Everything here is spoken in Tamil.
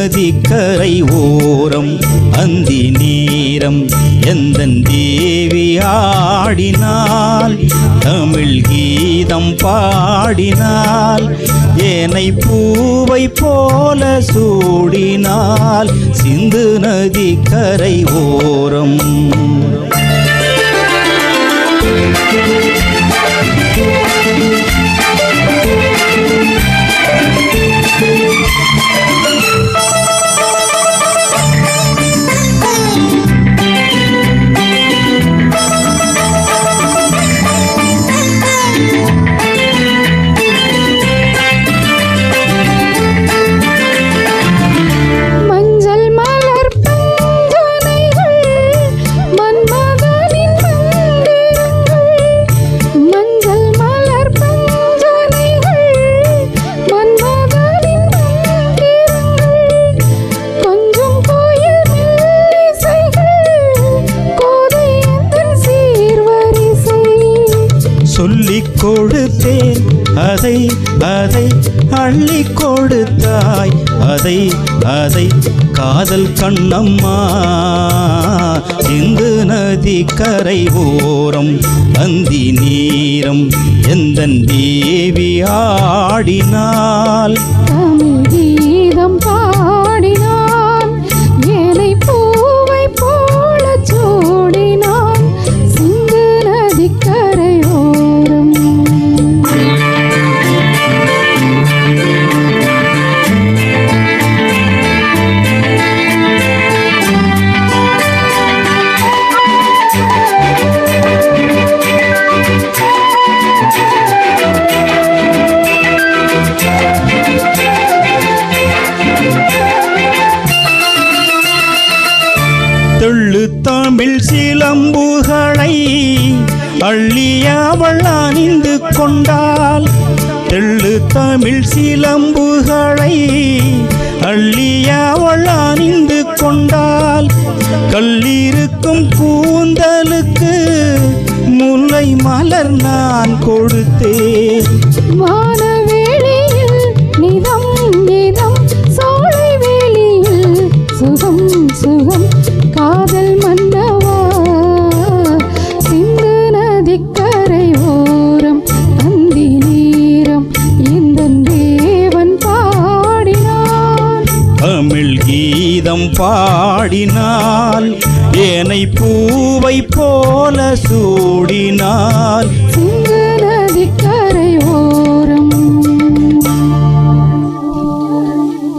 நதிக்கரை ஓரம் அந்தி நேரம் எந்தன் தேவி ஆடினாள் தமிழ் கீதம் பாடினாள் ஏனை பூவை போல சூடினாள் சிந்து நதிக்கரை ஓரம் சொல்லிக் கொடுத்தேன் அதை அதை அள்ளி கொடுத்தாய் அதை அதை காதல் கண்ணம்மா சிந்து நதிக்கரை ஓரம் அந்தி நேரம் எந்தன் தேவி ஆடினாள் தமிழ் கீதம் பாடினான் ஏனை பூவை போல சூடினான் சிந்து நதிக்கரை தெள்ளு தமிழ் சிலம்புகளை அள்ளி அவள் அணிந்து கொண்டாள் தெள்ளு தமிழ் சிலம்புகளை அள்ளி அவள் அணிந்து கொண்டாள் கல்லிருக்கும் கூந்தலுக்கு முல்லை மலர் நான் கொடுத்தேன் வானவேளியில் நிதம் நிதம் சோலை வேளியில் சுகம் சுகம் காதல் மன்னவா சிந்து நதிக்கரை ஓரம் அந்தி நேரம் எந்தன் தேவன் பாடினான் தமிழ் கீதம் பாடினாள் ஏனை பூவை போல சூடினாள் சிந்து